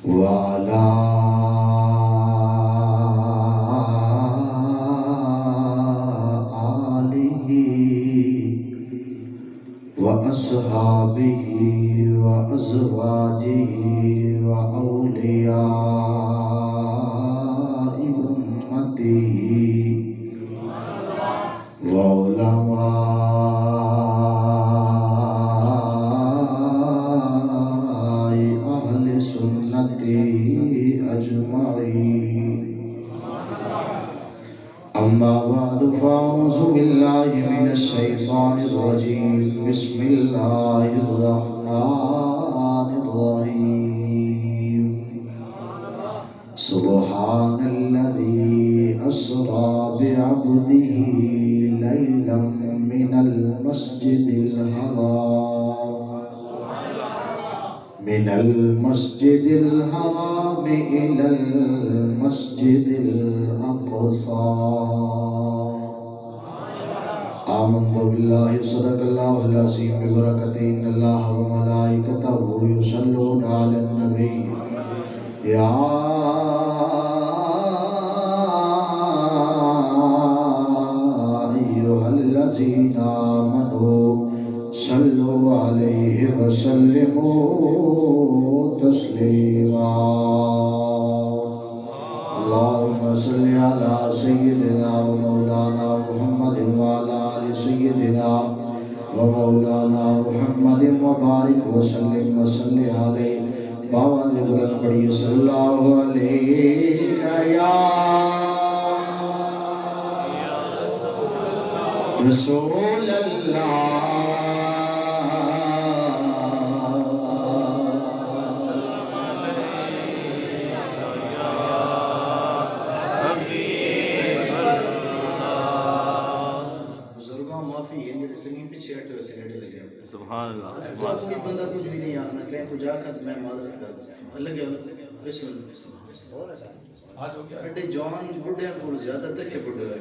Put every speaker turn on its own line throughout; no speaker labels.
وعلى آله وأصحابه وأزواجه وأولياء أمته وعلماء أهل سنته أجمعين. أما بعد فأعوذ بالله من الشيطان الرجيم. بسم الله الرحمن الرحيم. سبحان الذي أسرى بعبده ليلا من المسجد الحرام إلى المسجد الأقصى. آمنت بالله صدق الله العظيم ببركته إن الله وملائكته يصلون على النبي يا أيها الذين آمنوا صلوا عليه وسلموا تسليما. اللهم صل على سيدنا ومولانا محمد وعلى آل سيدنا ومولانا محمد وبارك وسلم وصل عليه. باواز بلند پڑھیے صلی اللہ علیہ یا رسول اللہ.
سبحان اللہ.
کوئی بندہ کچھ بھی نہیں آنا کہیں کچھ آکھا تو میں معذرت کر اللہ کے بسم اللہ. بڑے جوان بڑھے کو زیادہ تک کے بڑھے ہوئے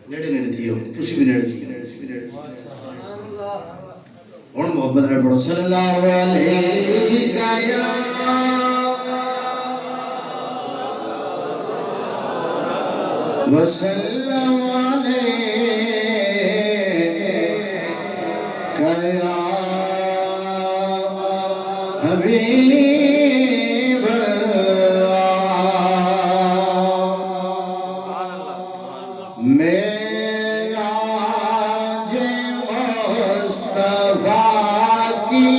نیڑے نیڑے تھی ہو تسی بھی نیڑے تھی اور محبت نے پڑھو صلی اللہ علیہ یا وسلم علیہ یا حبیب اللہ. معراج مصطفیٰ کی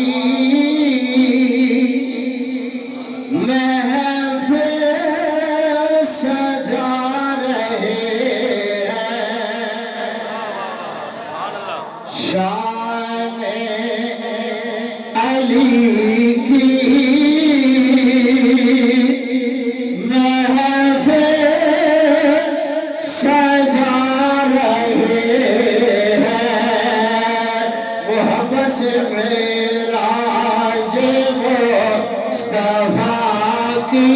محفل سجا رہے ہیں. شان علی کی محفل سجا رہے ہیں. محبت سے معراج مصطفیٰ کی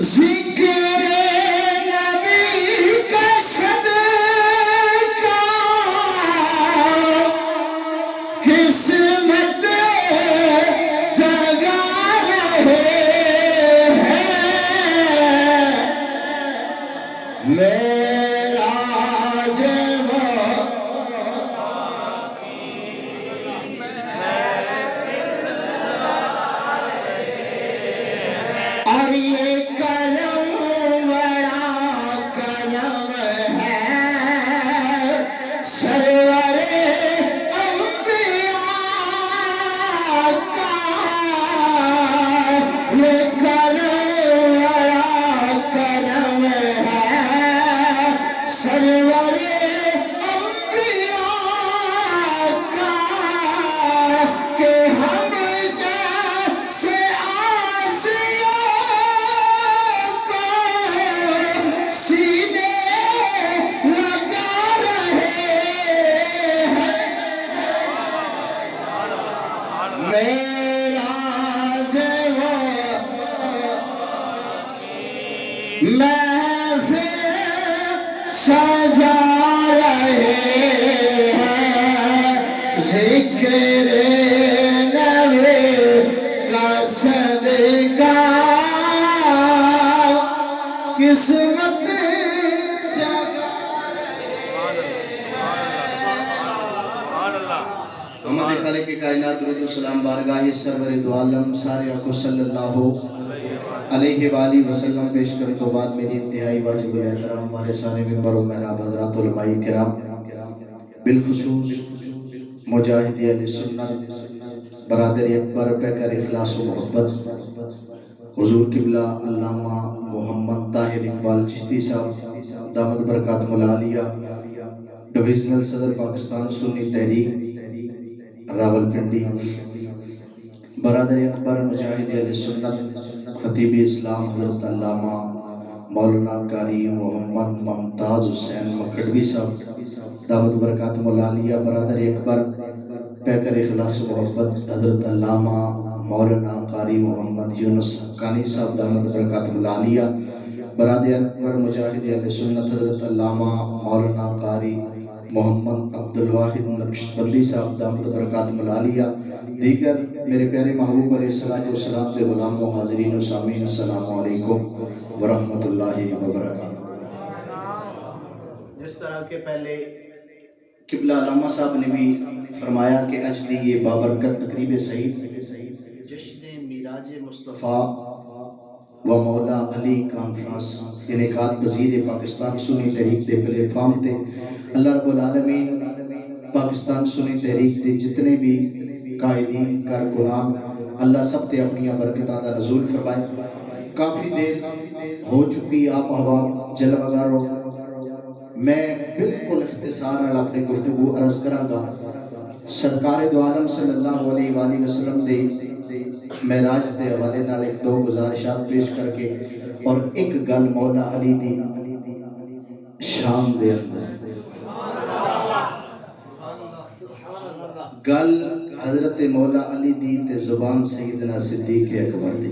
ذکر نبی کا صدقہ قسمت جگا رہے ہیں. معراج اور یہ کرم بڑا کرم ہے سرور انبیاء کا. یہ کرم بڑا کرم ہے سرور انبیاء کا کہ ہم جیسے آسیہ کو سینے لگا رہے ہیں. معراج وہ محفل سجا رہے ہیں.
ذکر نبی کا صدقہ قسمت
محمد خالق کائنات درود و سلام بارگاہ سرور دو عالم سارے کو صلی اللہ علیہ وآلہ وسلم پیش کرنے تو بعد میری انتہائی واجب الاحترام ہمارے سارے ممبر و محراب حضرات علماء کرام بالخصوص مجاہد اہل سنت برادر اکبر پیکر اخلاص و محبت حضور قبلہ علامہ محمد طاہر اقبال چشتی صاحب دامت برکاتہ العالیہ ڈویژنل صدر پاکستان سنی تحریک راول پنڈی برادر اکبر مجاہد اہل سنت خطیب اسلام حضرت علامہ مولانا قاری محمد ممتاز حسین مکھڑوی صاحب دعوت برکاتہ العالیہ برادر اکبر پیکر اخلاص و محبت حضرت علامہ مولانا قاری محمد یونس حقانی صاحب دعوت برکاتہ العالیہ برادر اکبر مجاہد اہل سنت حضرت علامہ مولانا قاری محمد عبدالواحد نقشبندی صاحب دعوت برکاتہ العالیہ دیگر میرے پیارے محبوب علیہ السلام کے غلام و حاضرین و سامعین السلام علیکم ورحمۃ اللہ وبرکاتہ۔ جس طرح کے پہلے قبلہ علامہ صاحب نے بھی فرمایا کہ اجدی یہ بابرکت تقریب سعید جشن میراج مصطفیٰ و مولا علی کانفرنس انعقاد پذیر پاکستان سنی تحریک دے پلیٹ فارم تے اللہ رب العالمین پاکستان سنی تحریک دے جتنے بھی قائدین کارکنان اللہ سب تے اپنی برکتاں دا نزول فرمائے۔ کافی دیر ہو چکی آپ ہوا جلوہ گارو، میں بالکل اختصار والا اپنی گفتگو عرض کراں گا۔ سرکار دو عالم صلی اللہ علیہ وآلہ وسلم دے معراج دے حوالے نال ایک دو گزارشات پیش کر کے اور ایک گل مولا علی دی شان دے اندر گل حضرت مولا علی دی تے زبان سیدنا صدیق اکبر دی۔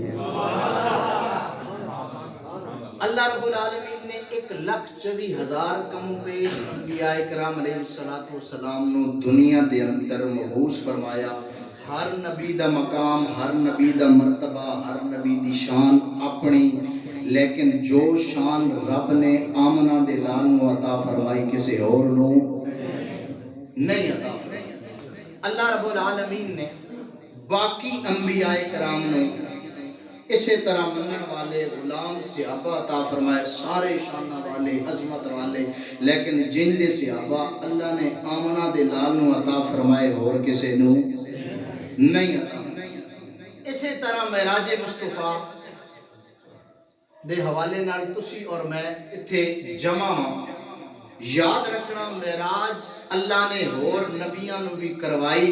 اللہ رب العالمین نے 1,24,000 کم پیش انبیاء کرام علیہ السلام نو دنیا دے اندر مبعوث فرمایا۔ ہر نبی دا مقام، ہر نبی دا مرتبہ، ہر نبی دی شان اپنی، لیکن جو شان رب نے آمنہ دے لال نو عطا فرمائی کسی اور نو نہیں عطا فرمائی۔ اللہ رب العالمین نے باقی انبیاء کرام نو اسی طرح منن والے غلام صحابہ عطا فرمائے، سارے شانہ والے عظمت والے، لیکن جن دے صحابہ اللہ نے آمنہ دے لال نو عطا فرمائے اور کسے نو نہیں عطا فرمائے۔ اسی طرح معراج مصطفیٰ دے حوالے نال تسی اور میں اتھے جمع ہوں۔ یاد رکھنا معراج اللہ نے اور نبیاں نو بھی کروائی،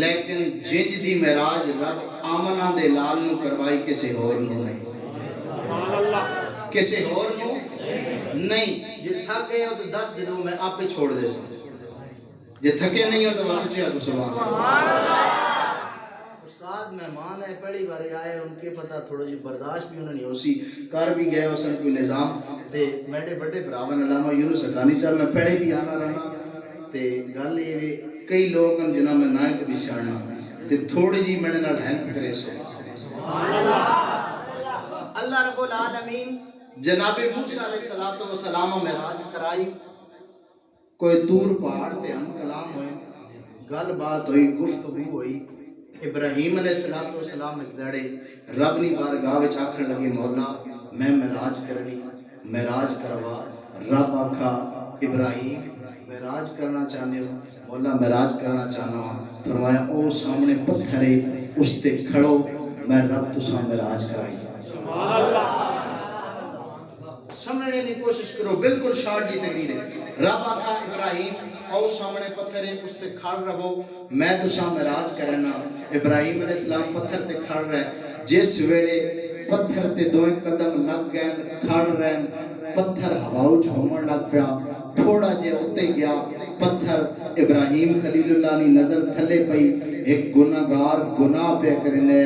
لیکن جنج دی معراج رب آمنہ دے لال نو کروائی کسے اور نو نہیں، کسے اور نو نہیں۔ جے تھک گئے ہو تو 10 دنوں میں آپ پہ چھوڑ دے سکتے، جے تھکے نہیں ہو تو وقت چاہے کو سبحان اللہ۔ استاد مہمان ہے، پہلی بار آئے، ان کے پتہ تھوڑا جی برداشت بھی انہوں نے اسی کر بھی گئے اسن کوئی نظام تے میرے بڑے براون علامہ یونس حقانی صاحب میں پہلے بھی آنا رہا تے گل یہ کئی لوگ ہیں جنہاں میں نائت بھی سیانا تے تھوڑی جی میرے نال ہیلپ کرے سو۔ اللہ رب العالمین جناب موسیٰ علیہ السلام معراج کرائی، کوئی دور پہاڑ تے ہم کلام ہوئے، گل بات ہوئی، گفتگو ہوئی۔ ابراہیم علیہ السلام ایک دڑے رب نی بارگاہ وچ آکھن لگے مولا میں معراج کرنی، معراج کروا۔ رب آکھا ابراہیم معراج کرنا چاہنے ہو؟ مولا معراج کرنا چاہنا ہوں۔ فرمایا او سامنے پتھر ہے اس تے کھڑو، میں رب تساں معراج کرائی۔ سمجھنے کی کوشش کرو، بالکل شارٹ جی تقریر ہے۔ رب آکھا ابراہیم او سامنے پتھر ہے اس تے کھڑ رہو، میں تساں معراج کرنا۔ ابراہیم علیہ السلام پتھر تے کھڑ رہے، جس ویلے پتھر تے دوئیں قدم لگ گئے کھڑ رہے، پتھر ہواؤ جھومن لگ پیا، تھوڑا جے اتے گیا پتھر ابراہیم خلیل اللہ نی نظر تھلے پئی، ایک گناہگار گناہ پہ کرنے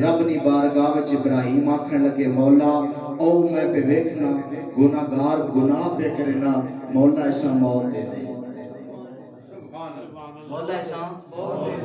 رب نی بارگاہ وچ ابراہیم آکھن لگے مولا او میں پہ ویکھنا گناہگار گناہ پہ کرنا، مولا ایسا موت دے دے۔ مولا ایسا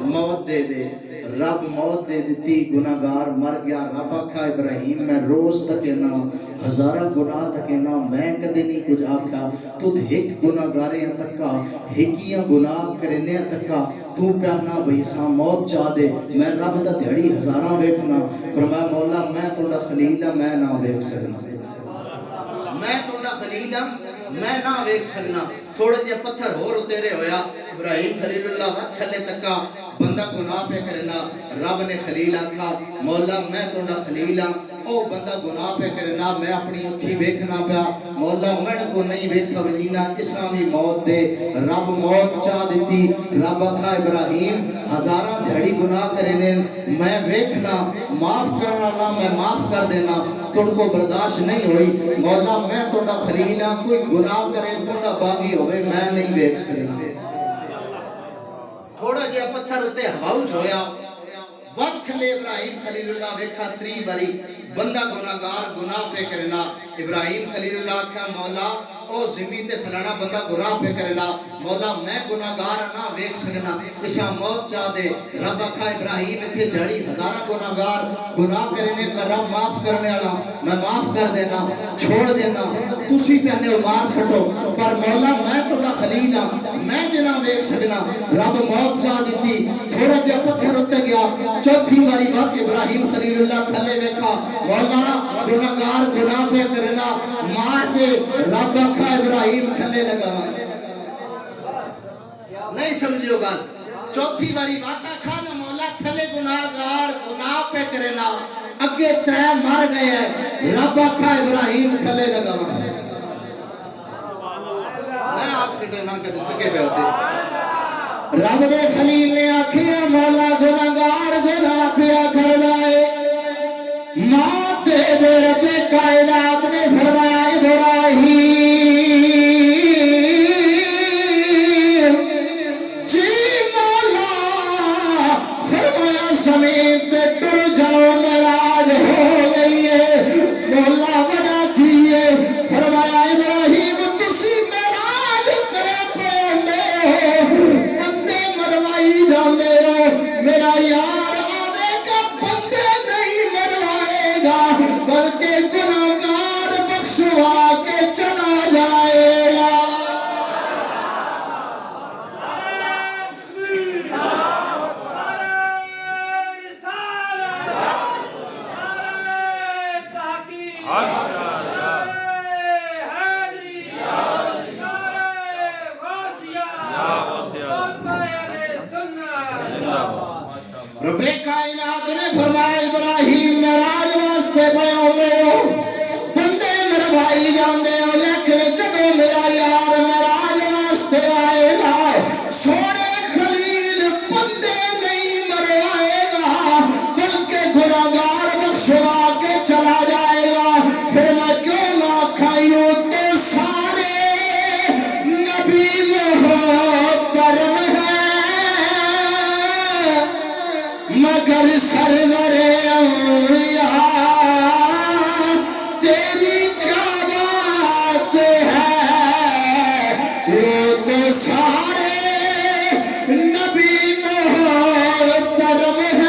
موت دے دے رب موت دے دیتی گناہگار مر گیا رب آکھا ابراہیم میں روز تک نا ہزارہ گناہ تک نا میں کدے نہیں کچھ آکھا تو ایک گناہگاریاں تکا ہکیاں گناہ کرنے تکا تو پیانا بھئیسا موت چاہ دے میں رب دا دھڑی ہزارہ ویکھنا فرمایا مولا میں توڑا خلیلہ میں نہ ویکھ سکنا میں توڑا خلیلہ میں نہ ویکھ سکنا تھوڑے جے پتھر ہور اترے ہویا ابراہیم خلیل اللہ وقت تھلے تکا بندہ گناہ پہ کرنا رب نے خلیل آکھا مولا میں توڑا خلیل او بندہ گناہ پہ کرنا میں اپنی اکھی ویکھنا پیا مولا مڑ کو نہیں ویکھا وجینا اسلامی موت دے رب موت چاہ دیتی رب آکھا ابراہیم ہزارہ دھڑی گناہ کرنے میں ویکھنا معاف کرنا اللہ میں معاف کر دینا توڑ کو برداشت نہیں ہوئی مولا میں توڑا خلیلہ کوئی گناہ کرے توڑا باغی ہوئے میں نہیں ویکھ سکنا تھوڑا جے پتھر ہوتے ہاؤچ ہویا وقت لے ابراہیم خلیل اللہ ویکھا تری باری بندہ گناہگار گناہ پہ کرنا ابراہیم خلیل اللہ کہا مولا او زمین تے فلانا بندہ گناہ پہ کرنا مولا میں گناہگار نہ ویکھ سکنا اسا موت چاہ دے رب آکھا ابراہیم اتھے دھڑی ہزارہ گناہگار گناہ کرنے میں رب معاف کرنے والا میں معاف کر دینا چھوڑ دینا تسی پہنے مار سٹو پر مولا میں توڑا خلیل میں جنا ویکھ سکنا رب موت چاہ دیتی تھوڑا جے پتھر اتے گیا چوتھی باری بات ابراہیم خلیل اللہ تھلے ویکھا مولا گناہگار گناہ پہ کرنا مار دے رب آکھا ابراہیم تھلے لگا نہیں سمجھو گا چوتھی باری بات آکھا نا مولا تھلے گناہگار گناہ پہ کرنا اگے ترے مر گئے ہیں رب آکھا ابراہیم تھلے لگا میں آکسیڈنٹ نہ کدے تھکے پہ ہوتے رب دے خلیل نے آکھیا مولا گناہگار گناہ پیا کر لائے موت دے دے رب کائنات نے فرمایا ابراہیم جی مولا فرمایا زمین تے ٹر جاؤ معراج ہو گئی ہے مولا وجہ کی ہے فرمایا ابراہیم تسی معراج کرے پہنڈے ہو بندے مروائی جاندے ہو میرا یار آوے گا بندے نہیں مروائے گا بلکہ گناہگار بخشوا کے چلا جائے گا رب کائنات نے فرمایا ابراہیم معراج واسطے پہ ہوندے ہو بندے مروائی جاندے ہو لیکن جدو میرا یار معراج واسطے آئے گا سونے خلیل بندے نہیں مروائے گا بلکہ گناہگار بخشوا کے چلا جائے گا پھر میں کیوں نہ کھائیوں تو سارے نبی محترم ہیں مگر سرور انبیاء تیری کیا بات ہے وہ تو سارے نبی محترم ہیں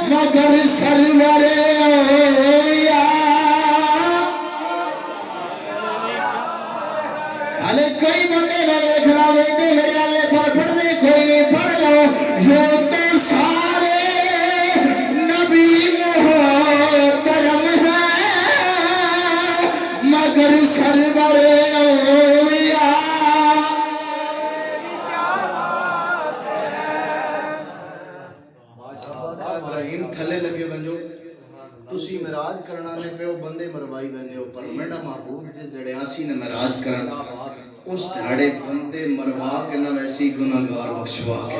مگر سرور انبیاء حالے کئی بندے میں دیکھنا ویدے میرے اللہ پر پڑھ دے کوئی نہیں پڑھ لو یہ تو سارے نبی محترم ہیں مگر سرور انبیاء ابراہیم تھلے لگے بنجو تسی معراج کرنا نے پہ بندے مروائی بندے ہو پر میڈا محبوب جس جڑے آسی نے معراج کرنا اس دھاڑے بندے مروا کے نہ ویسی گناہگار بخشوا کے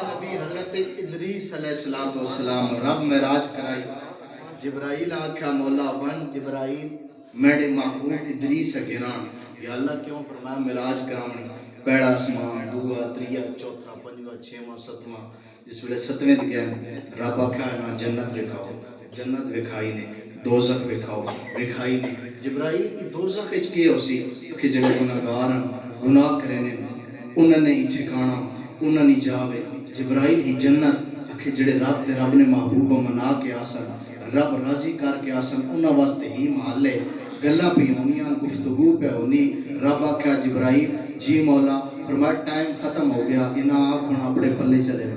نبی حضرت ادریس علیہ السلام رب معراج کرائی جبرائیل آکھا مولا بن جبرائیل میڈے محبوب ادریس گران یا اللہ کیوں فرمایا معراج کرامنی پہلا آسمان دوسرا تریہ چوتھا پنجواں چھواں ستواں جس ویلے ستویں گیا رب آکھا نا جنت دکھاؤ جنت وکھائی نے دوزخ وکھاؤ وکھائی نے جبرائیل کی دوزخ اچ کے ہو سی کہ جڑے گناہگار ہیں گناہ کرنے انہوں نے ٹھکانا انہوں نے جاوے جبرائیل ہی جنت کہ جڑے رب تے رب نے محبوب منا کے آسن رب راضی کر کے آسن انہاں واسطے ہی محلے گلاں پہ ہونیاں گفتگو پہ ہونی رب آکھیا جبرائیل جی مولا فرمایا ٹائم ختم ہو گیا انہاں آنکھوں اپنے پلے چلے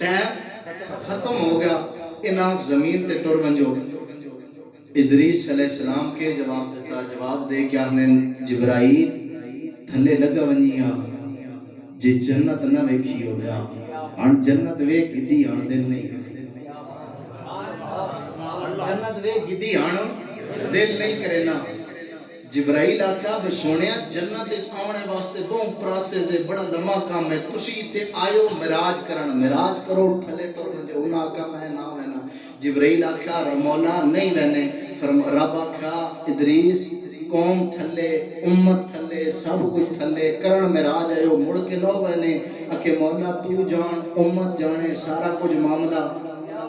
ٹائم ختم ہو گیا انہاں زمین تے ٹر ونجو ادریس علیہ السلام کے جواب دیتا جواب دے کہ آخنے جبرائیل تھلے لگا ونیاں جی جنت نہ ویکھی ہو گیا آن جنت ویک دی آن دل نہیں کرے جنت ویک دی آن دل نہیں کرے نا جبرائیل آکھا بے سونیا جنت اچ آونے واسطے بہت پراسے سے بڑا لمبا کام ہے تسی تھے آئیو معراج کرن معراج کرو تھلے ٹر ونجو انہاں آکھا میں نہ وینا جبرائیل آکھا مولا نہیں وینے رب آکھا ادریس قوم تھلے امت تھلے سب کچھ تھلے کرن معراج آئیو مڑ کے لو وینے کہ مولا تو جان امت جانے سارا کچھ معاملہ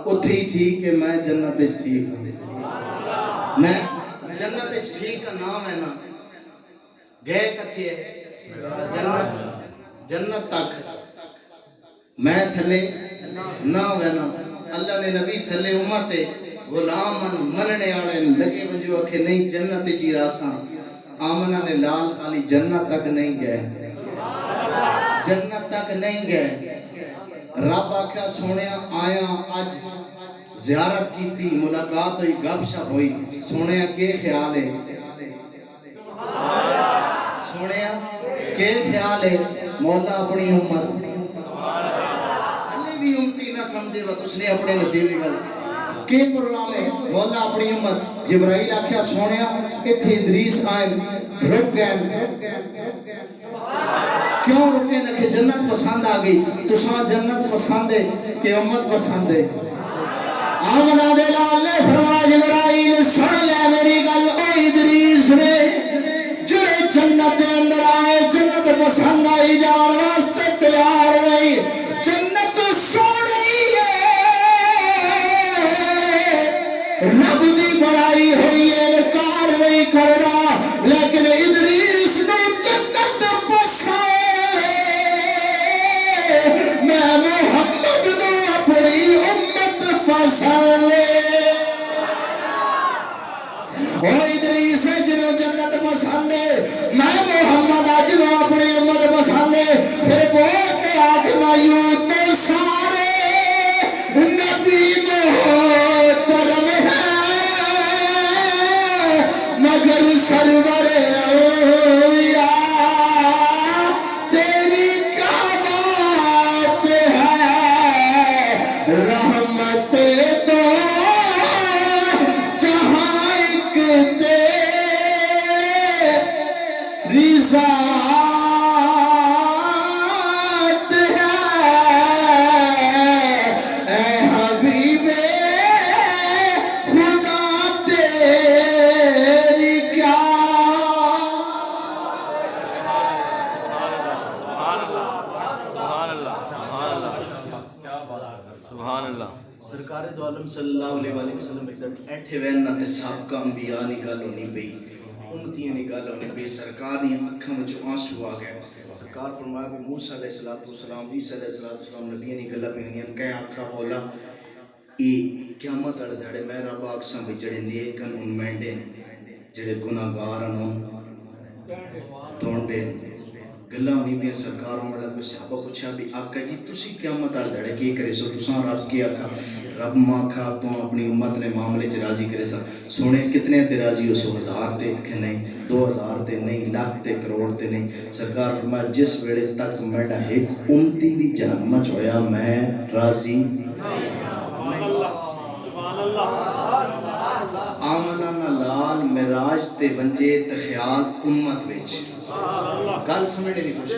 اتھی ٹھیک ہے میں جنت اچ ٹھیک ہوں میں جنت اچ ٹھیک نام ہے نا گئے کتھی ہے جنت تک میں تھلے نہ وینا اللہ نے نبی تھلے امت غلام مننے آڑے لگے ونجو کہ نہیں جنت چی راساں آمنہ نے لال خالی جنت تک نہیں گئے جنت تک نہیں گئے رب آکھا سونیا آیا آج زیارت کی تھی ملاقات ہوئی گپ شپ ہوئی سونیا کے خیال ہے سونیا کے خیال ہے مولا اپنی امت اللہ بھی امتی نہ سمجھے وہ اس نے اپنے نصیبی گل کے پروگرام ہے مولا اپنی امت جبرائیل آکھیا سونیا اتھے ادریس آئے رک گئے کیوں رکے نہ کہ جنت پسند آگئی تو ساں جنت پسند ہے کہ امت پسند ہے آمنہ دے لال نے فرمایا جبرائیل سن لے میری گل او ادریس نے جڑے جنت دے اندر آئے جنت پسند آئی جان واسطے تیار نہیں جنت سونی رب دی بڑائی ہوئی ہے انکار نہیں کرنا لیکن ادریس نے جنت پسند میں محمد نے اپنی امت پسند او ادریس جنوں جنت پسند میں محمد جنوں اپنی امت پسند پھر بول کے آخنا یوں تو سارے نبی محترم مگر سرور اولیاء تیری کیا بات ہے رحمت دو جہاں ایک تیری ذات ہے اے حبیب خدا تیری کیا سرکار دو عالم صلی اللہ علیہ وسلم ایک دن ایٹھے ویننا تے سابقہ انبیاء نکال ہونی پئی امتیاں نکال ہونی پئی سرکار دی اکھاں وچوں آنسو آ گئے سرکار فرمایا کہ موسیٰ علیہ السلام عیسیٰ علیہ السلام نبیاں نکال پئی کہے آکھا مولا ای قیامت اڑ دھڑے میں رب آکساں بھی جڑے نیکن ان مینڈے جڑے گناہگارن ان تونڈے گلہ ہونی بھی سرکاروں والا کوئی صحابہ پوچھا بھی آقا جی تسی قیامت آل دھڑے کی کرے سو تساں رب کی آقا رب ماں کھا تو اپنی امت نے معاملے چ راضی کرے سا سونے کتنے تے راضی ہو 100,000 تے کہ نہیں 2,000 تے نہیں لاکھ تے کروڑ تے نہیں سرکار فرمایا جس ویلے تک میڈا ایک امتی بھی جہنم وچ ہویا میں راضی آمنہ لال معراج تے ونجے تے خیال امت وچ گل سمجھنے نہیں کچھ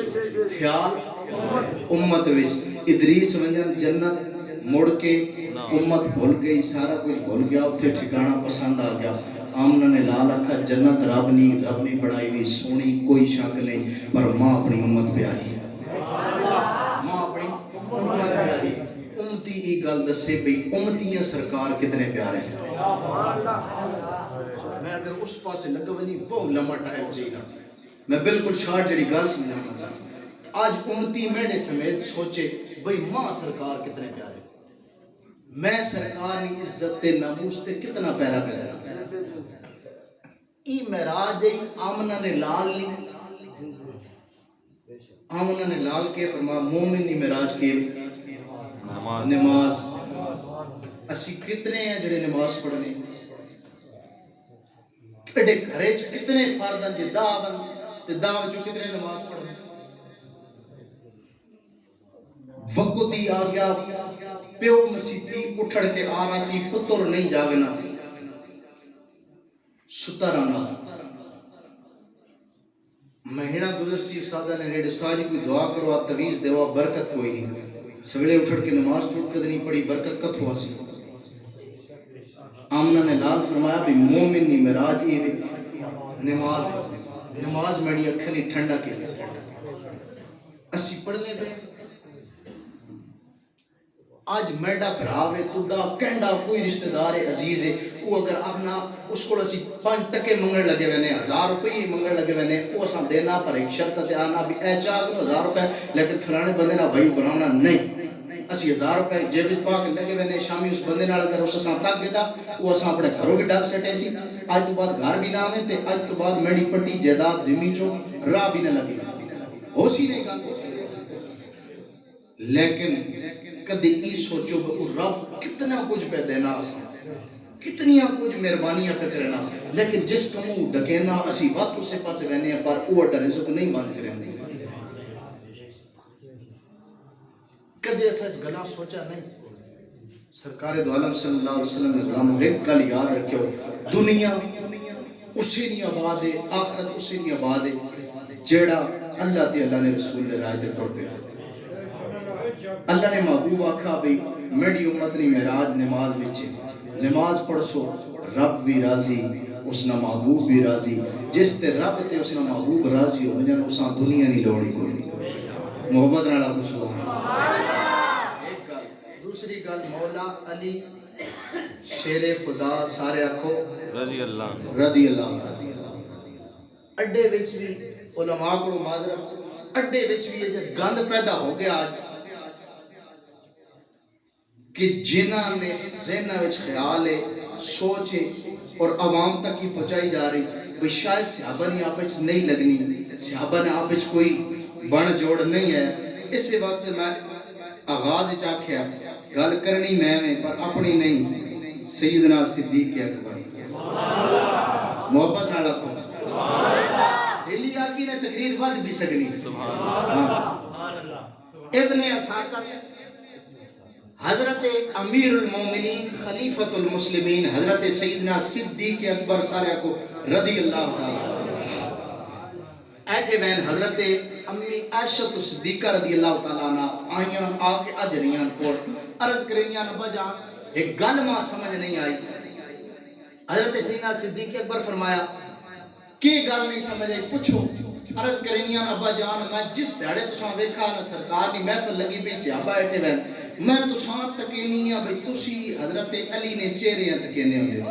خیال امت وچ ادریس ونجن جنت مڑ کے امت بھول گئی سارا کچھ بھول گیا اتھے ٹھکانہ پسند آ گیا آمنہ نے لال رکھا جنت رب نہیں بڑھائی ہوئی سونی کوئی شک نہیں پر ماں اپنی امت پیاری ماں اپنی امت پیاری امتی ای گل دسے بھئی امتیاں سرکار کتنے پیارے ہیں میں اگر اس پاسے لگا ونی بہت لمبا ٹائم چاہیے میں بالکل شارٹ جڑی گل سمجھانا چاہتا ہوں. آج 29 میڈے سمیت سوچے بھئی ماں سرکار کتنے پیارے, میں سرکار کی عزت تے ناموس تے کتنا پیارا پیدا. ای معراج ای آمنہ نے لال لی, آمنہ نے لال کے فرما مومن نی معراج کے نماز. اسی کتنے ہیں جڑے نماز پڑھنے, کڑے گھرے چ کتنے فرداں جے دا بن تے دا وچوں کتنے نماز پڑھنے. وقت ہی آ گیا, پیو مسیتی اٹھڑ کے آ رہا سی, پتر نہیں جاگنا, ستا رہنا. مہینہ گزر سی, استادہ نے ریڈ استاد جی کوئی دعا کرو, آپ تویز دیوا, برکت کوئی نہیں. سویرے اٹھڑ کے نماز ٹوٹ کر نہیں پڑی, برکت کت ہوا سی. آمنہ نے لال فرمایا بھی مومن نی معراج ای نماز, نماز میری اکھیں نہیں ٹھنڈا کے اسی پڑھنے پہ. آج میڈا بھراوے تُڈا کہنڈا کوئی رشتہ دار عزیز ہے, وہ اگر آخنا اس کو اسی 5 ٹکے منگل لگے وینے, 1000 روپے منگل لگے وینے, وہ اساں دینا پر ایک شرط تے آنا بھی اے چاہ دو 1000 روپے, لیکن فلانے بندے نہ بھائی بناونا نہیں. اسی 1000 روپے جیب وچ پا کے لگے وینے, شامی اس بندے نال اگر اس اساں تک گدا وہ اساں اپنے گھروں بھی ڈاک سٹے سی. اج تو بعد گھر بھی نہ آویں تے اج تو بعد میری پٹی جائیداد زمین چوں راہ بھی نہ لگے, ہوسی نہیں گل. لیکن کدی ای سوچو کہ رب کتنا کچھ پہ دینا, کتنی کچھ مہربانیاں پہ کرنا, لیکن جس کموں ڈکینا اسی بات اسے پاسے رہنے ہیں پر وہ رزق نہیں بند کریں. کدی ایسا اس گلا سوچا نہیں. سرکار دو عالم صلی اللہ علیہ وسلم نے غلام ایک گل یاد رکھو, دنیا اسی نہیں آباد ہے, آخرت اسی نہیں آباد ہے جیڑا اللہ تے اللہ نے رسول نے رائے تے ٹر پہ. اللہ نے محبوب آکھا بھی میری امت نے معراج نماز وچ, نماز پڑھ سو رب بھی راضی اس نا محبوب بھی راضی. جس تے رب تے اس نا محبوب راضی ہو جن اساں دنیا نہیں لوڑی کوئی نہیں. محبت نال آکھو سبحان اللہ. ایک گل. دوسری گل, مولا علی شیر خدا, سارے آکھو رضی اللہ رضی اللہ. اڈے وچ بھی علماء کو معذرت, اڈے وچ بھی یہ گند پیدا ہو گیا آج کہ جنہاں نے ذہنہ وچ خیال ہے, سوچ ہے اور عوام تک ہی پہنچائی جا رہی بھی شاید صحابہ نے آپ وچ نہیں لگنی, صحابہ نے آپ وچ کوئی بن جوڑ نہیں ہے. اس واسطے میں آغاز وچ آکھیا گل کرنی میں پر اپنی نہیں, سیدنا صدیق اکبر محبت نال آکھو دلی آکی نے تقریر ود بھی سکنی. ابن اساکر حضرت امیر المومنین خلیفۃ المسلمین حضرت سیدنا صدیق اکبر سارے کو رضی اللہ تعالی ایٹھے بین حضرت امی عائشہ صدیقہ رضی اللہ تعالیٰ عنہ آئیاں آکے اجریاں کو عرض کریاں نبا جان ایک گل ماں سمجھ نہیں آئی. حضرت سیدنا صدیق اکبر فرمایا کی گل نہیں سمجھ آئی پوچھو. عرض کرینیاں ابا جان میں جس دیڑے تساں ویکھا نہ سرکار دی محفل لگی پئی صحابہ ایٹھے وین, میں تساں تکینی ہاں بھئی تسی حضرت علی نے چہرے ہیں تکینے ہوندے.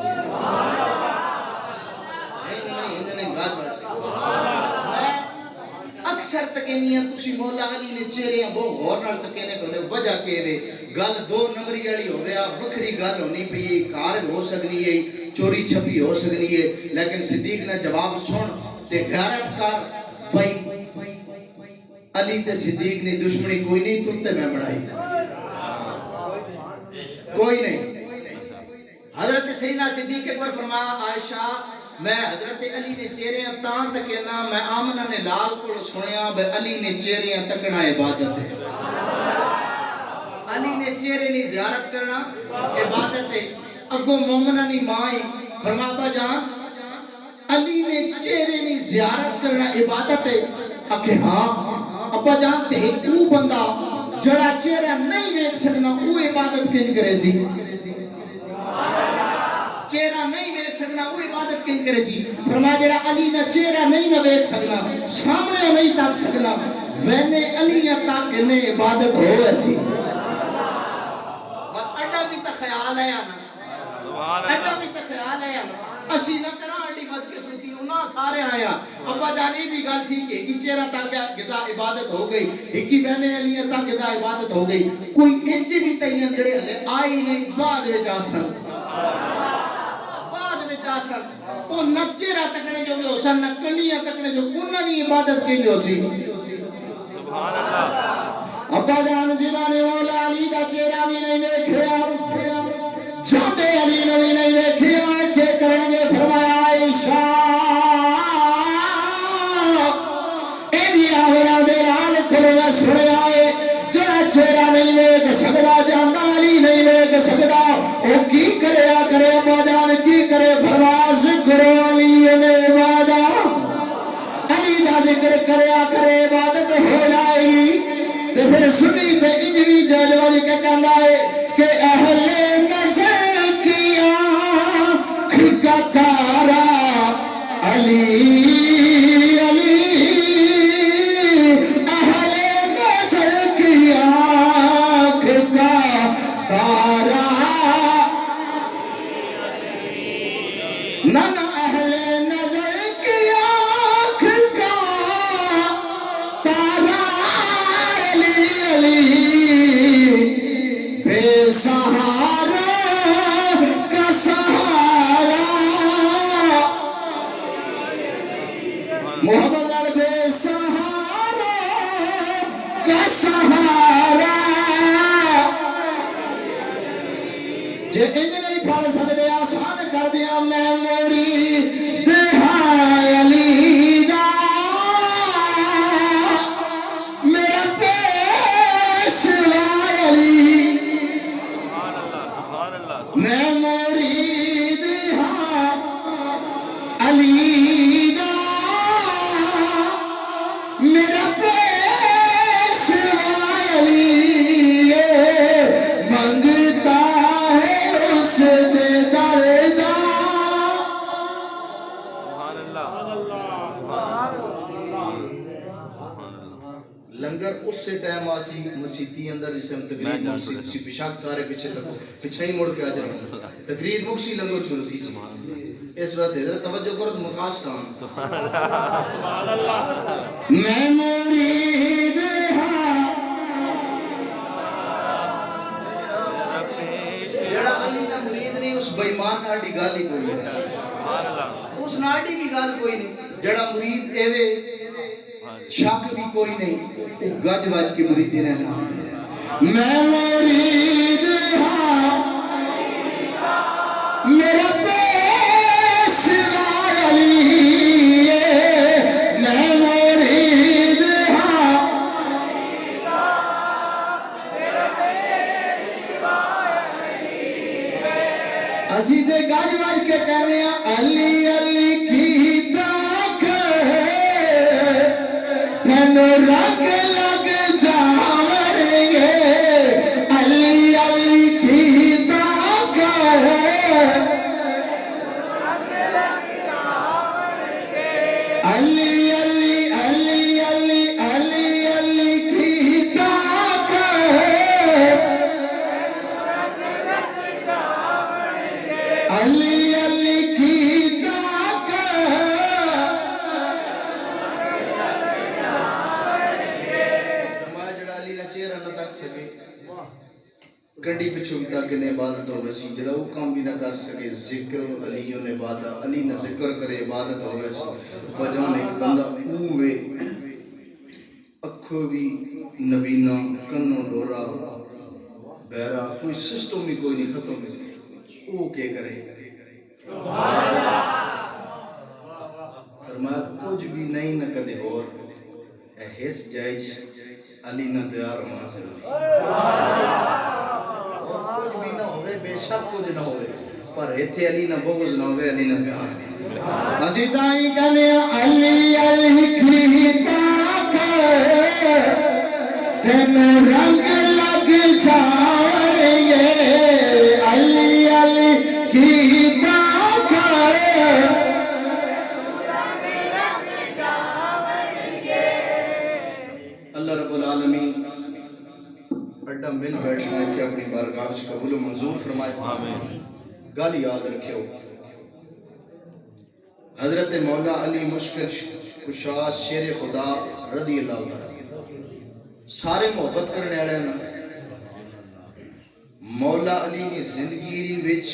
اکثر تکینی ہیں تسی مولا علی نے چہرے ہیں بہت غور نال تکینے ہوندے. وجہ کہ وے گل 2 نمبری والی ہویا, وکھری گل ہونی پئی, کار ہو سکنی ہے, چوری چھپی ہو سکنی ہے, لیکن صدیق نے جواب سن تے غیرت کر بھئی علی تے صدیق نے دشمنی کوئی نہیں, تو تے میں بڑھائی کوئی نہیں. حضرت سیدنا صدیق اکبر فرمایا عائشہ میں حضرت علی نے چہریاں تاں تکینا, میں آمنہ نے لال کو سنیا بے علی نے چہریاں تکنا عبادت ہے, علی نے چہرے نہیں زیارت کرنا عبادت ہے. اگو مومنہ نہیں مائی فرما با جان علی نے چہرے نہیں زیارت کرنا عبادت ہے. کہ ہاں ابا جان تے او بندہ جڑا چہرہ نہیں ویکھ سکنا وہ عبادت کیوں کرے سی, چہرہ نہیں ویکھ سکنا وہ عبادت کیوں کرے سی. فرمایا جڑا علی نہ چہرہ نہیں نہ ویکھ سکنا, سامنے نہیں تک سکنا, وینے علی تک نے عبادت ہو ایسی. اڈا بھی تو خیال ہے نا, اڈا بھی تو خیال ہے نا, اسی نہ کرا اڈی بدقسمتی انہاں سارے آیا ابا جانی بھی گل ٹھیک ہے کہ چہرہ تک گدا عبادت ہو گئی ایکی بہنے علی تک گدا عبادت ہو گئی کوئی انج بھی تیاں جڑے ہلے آئی نہیں بعد وچ آسن وہ نچے رہا تکنے جو بھی ہو سن نکنیاں تکنے جو انہاں کی عبادت کی جو سی ابا جان جنہاں نے مولا علی دا چہرہ بھی نہیں دیکھیا چھوٹے علی نے بھی نہیں دیکھیا کہ کرن گے فرمایا عائشہ اے دی آورا دے لال کھلے میں سنیا ہے جڑا چہرہ نہیں دیکھ سکدا جاندا علی نہیں دیکھ سکدا او کی کریا کرے ابا جان کی کرے فرمایا ذکر علی نے وعدہ علی دا ذکر کریا کرے عبادت ہو جائے گی تے پھر سنی تے انجوی ججوال کے کہندا ہے کہ اہل نظر کی آنکھ کا تارا علی علی اہل نظر کی آنکھ کا تارا نانا اہل نظر کی آنکھ کا تارا علی علی بے سہارا کا سہارا محمد لال بے سہارا کا سہارا جے انج نہیں پڑھ سکتے آسان کر دیا میں مرید ہاں علی دا میرا پیشوا علی میں مرید ہاں علی دا میرا پیشوا علی منگتا ہے اس دے دردا لنگر اس سے ٹائم آسی مسیحی اندر جسے ہم تقریر مکسی بشاک سارے پیچھے ہی مڑ کے آ جائیں تقریر مکسی لنگر شروع تھی اس واسطے حضرت توجہ کرو تو مقاش کام میں مرید ہاں جڑا علی نہ مرید نہیں اس بیمان ناڑی گالی کوئی نہیں اس ناڑی بھی گال کوئی نہیں جڑا مرید ایوے شک بھی کوئی نہیں گج وج کی مریدی رہنا میں مرید ہاں میرا پیشوا علی میں مرید ہاں اسی دے گج وج کے کہنے ہیں علی علی کی تاک تن رنگ لگ جاؤیں گے علی علی کی تاک علی علی علی علی علی علی کی تاک علی علی کی تاک کنڈی پچھو بھی تک نے عبادت ہو ویسی جڑا وہ کام بھی نہ کر سکے ذکر علیوں نے عبادت علی نہ ذکر کرے عبادت ہو ویسی وجان ایک بندہ اوے اکھو بھی نبینا کنو ڈورا بہرا کوئی سسٹم بھی کوئی نہیں ختم او کے کرے فرمایا کچھ بھی نہیں نہ کدے اور احس جائج علی نہ پیار ہونا ضروری کچھ بھی نہ ہوئے بے شک کچھ نہ ہوئے پر ایتھے علی نہ بغض نہ ہوئے علی نہ پیار اسی تائیں کہنے علی علی کی تاک تین رنگ لگ جائیں گے علی علی کی تاک اللہ رب العالمین اڈا مل بیٹھنا ہے کہ اپنی بارگاہ وچ قبول و منظور فرمائے گل یاد رکھو حضرت مولا علی مشکل کشا شیر خدا رضی اللہ عنہ سارے محبت کرنے والے نا مولا علی کی زندگی وچ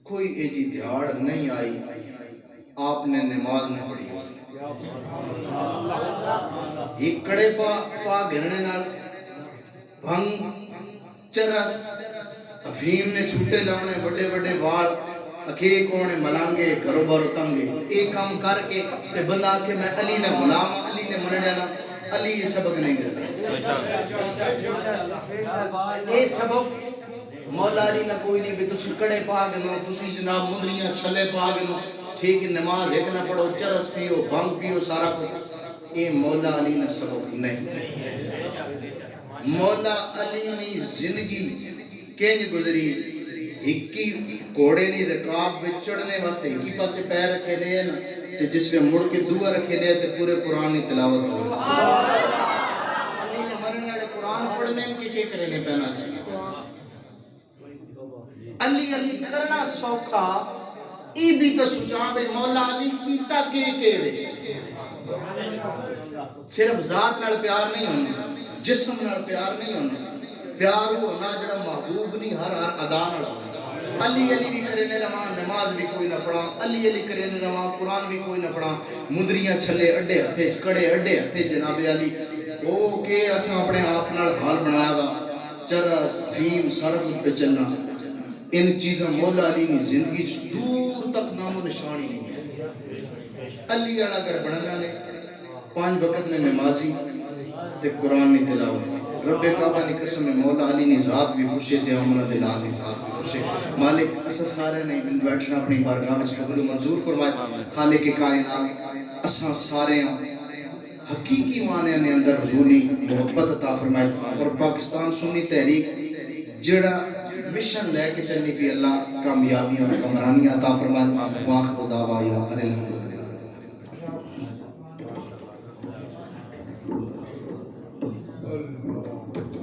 کوئی ایجی دیہاڑ نہیں آئی آپ نے نماز نہ پڑھی ایک کڑے پا گھرنے نال بھنگ چرس افیم نے سوٹے لاؤنے بڑے بڑے وال اکھے کونے ملانگے گھرو بارو تنگے ایک کام کر کے تے بندہ کہ میں علی نے غلام علی نے مننے لا علی یہ سبق نہیں دے سکتا یہ سبق مولا علی نہ کوئی نہیں بھی تسی کڑے پا گنو تسی جناب مدریاں چھلے پا گنو ٹھیک نماز ایک نہ پڑھو چرس پیو بھنگ پیو سارا کو یہ مولا علی نے سبق نہیں مولا علی نے زندگی کینج گزری ہکی کوڑے نہیں رکاب وچ چڑھنے واسطے ہکی پاسے پیر رکھے لے نا تے جس پہ مڑ کے دعا رکھے لے تے پورے قرآن کی تلاوت ہو علی نے مرنے والے قرآن پڑھنے کی کیا کرنے پہنا چاہیے علی علی کرنا سوکھا ای بھی تو سوچاں بے مولا علی کیتا کے وے صرف ذات نال پیار نہیں ہونا جسم نال پیار نہیں ہونا پیار ہونا جڑا محبوب نہیں ہر ادا نال ہونا علی علی بھی کرنے رواں نماز بھی کوئی نہ پڑھا علی علی کرنے رواں قرآن بھی کوئی نہ پڑھا مدریاں چھلے اڈے ہتھے کڑے اڈے ہتھے جناب علی او کہ اساں اپنے آپ نال حال بنایا وا چرس فیم سارا کچھ پہ چلنا ان چیزاں مولا علی نے زندگی دور تک نام و نشانی نہیں ہے علی والا گھر بنانا نے 5 وقت نے نمازی تے قرآن کی تلاوت رب کعبہ نے قسم مولا علی نے ذات بھی خوشے تے امنا دے لال نے ذات بھی خوشے مالک اسا سارے نے بیٹھنا اپنی بارگاہ وچ قبول و منظور فرمائے خالق کائنات اسا سارے حقیقی معنی نے اندر حضوری محبت عطا فرمائے اور پاکستان سنی تحریک جڑا مشن لے کے چلنے کی اللہ کامیابیاں اور کمرانیاں عطا فرمائے واخر دعوانا الحمدللہ